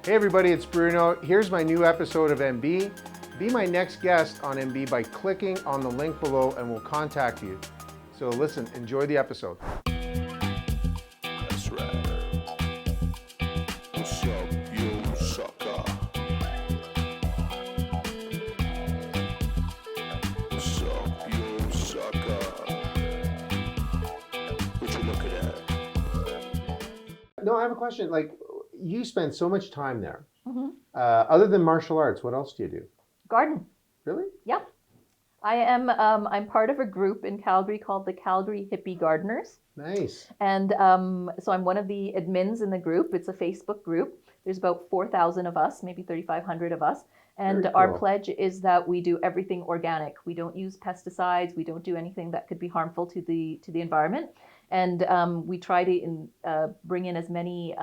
Hey everybody, it's Bruno. Here's my new episode of MB. Be my next guest on MB by clicking on the link below and we'll contact you. So listen, enjoy the episode. That's right. What's up, you sucker? What's up, you sucker? What you looking at? No, I have a question. Like, you spend so much time there. Other than martial arts, what else do you do? Garden. Really? Yep. I'm part of a group in Calgary called the Calgary Hippie Gardeners. Nice. And so I'm one of the admins in the group. It's a Facebook group. There's about 4,000 of us, maybe 3,500 of us. And Very our cool. pledge is that we do everything organic. We don't use pesticides. We don't do anything that could be harmful to the environment. And we try to bring in as many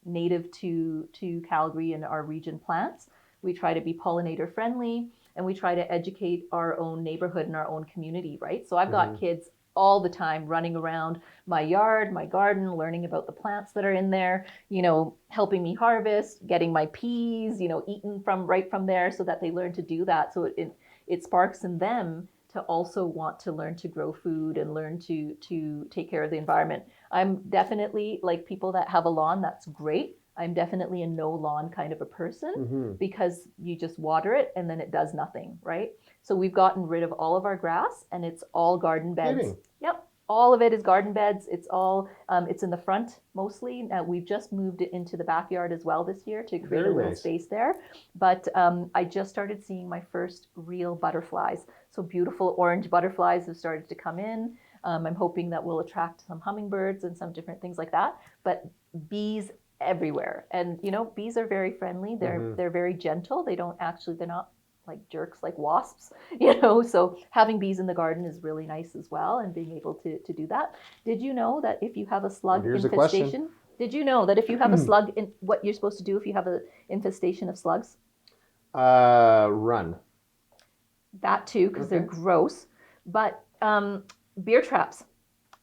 native to Calgary and our region plants. We try to be pollinator friendly, and we try to educate our own neighborhood and our own community, right? So I've got kids all the time running around my yard, my garden, learning about the plants that are in there, you know, helping me harvest, getting my peas, you know, eaten right from there, so that they learn to do that. So it sparks in them to also want to learn to grow food and learn to take care of the environment. I'm definitely, like, people that have a lawn, that's great. I'm definitely a no lawn kind of a person because you just water it and then it does nothing, right? So we've gotten rid of all of our grass and it's all garden beds. Kidding. Yep. All of it is garden beds. It's all, it's in the front mostly. Now we've just moved it into the backyard as well this year to create Very a little nice. space there. But I just started seeing my first real butterflies. So beautiful orange butterflies have started to come in. I'm hoping that will attract some hummingbirds and some different things like that. But bees everywhere. And you know, bees are very friendly. They're very gentle. They're not like jerks like wasps, you know. So having bees in the garden is really nice as well, and being able to do that. Did you know that if you have a slug Here's a question. infestation, did you know that if you have a slug in what you're supposed to do if you have an infestation of slugs? Run. That too, because they're gross. But beer traps.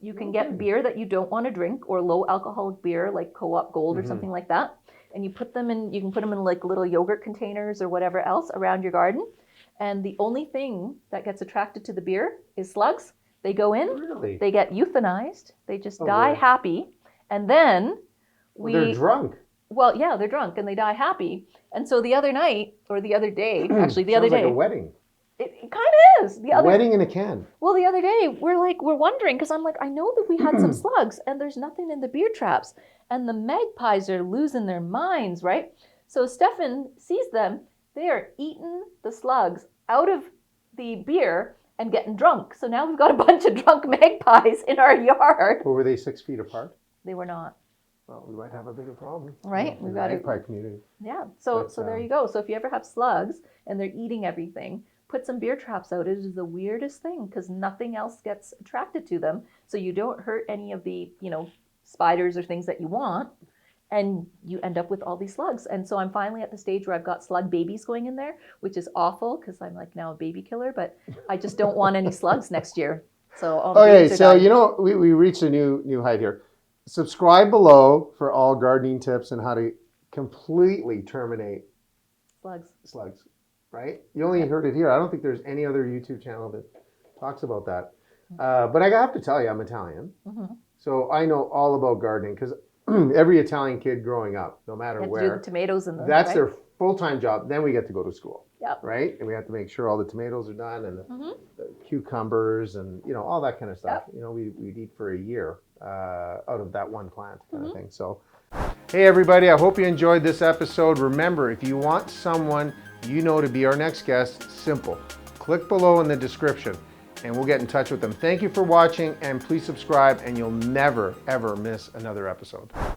You can get beer that you don't want to drink, or low alcoholic beer like Co-op Gold or something like that. And you put them in, you can put them in like little yogurt containers or whatever else around your garden. And the only thing that gets attracted to the beer is slugs. They go in, Really? they get euthanized, they just Oh, die really? happy. And then They're drunk. well, yeah, they're drunk and they die happy. And so the other night, or the other day, actually the other Sounds day. like a wedding. It kind of is. Wedding in a can. Well, the other day, we're wondering, because I'm like, I know that we had some slugs and there's nothing in the beer traps. And the magpies are losing their minds, right? So Stefan sees them. They are eating the slugs out of the beer and getting drunk. So now we've got a bunch of drunk magpies in our yard. Or were they 6 feet apart? They were not. Well, we might have a bigger problem. Right? In We've the got to, magpie community. yeah. So But, there you go. So if you ever have slugs and they're eating everything, put some beer traps out. It is the weirdest thing because nothing else gets attracted to them. So you don't hurt any of the, you know, spiders or things that you want, and you end up with all these slugs. And so I'm finally at the stage where I've got slug babies going in there, which is awful because I'm like now a baby killer, but I just don't want any slugs next year. So all the Okay, babies are so dying. you know, we reached a new height here. Subscribe below for all gardening tips and how to completely terminate slugs, right? You only heard it here. I don't think there's any other YouTube channel that talks about that. But I have to tell you, I'm Italian. So I know all about gardening because every Italian kid growing up, no matter You have to do where, the tomatoes and the, that's right? their full-time job. Then we get to go to school, Yep. right? And we have to make sure all the tomatoes are done and the cucumbers and, you know, all that kind of stuff. Yep. You know, we'd eat for a year out of that one plant kind of thing. So, hey, everybody, I hope you enjoyed this episode. Remember, if you want someone you know to be our next guest, simple. Click below in the description and we'll get in touch with them. Thank you for watching, and please subscribe and you'll never, ever miss another episode.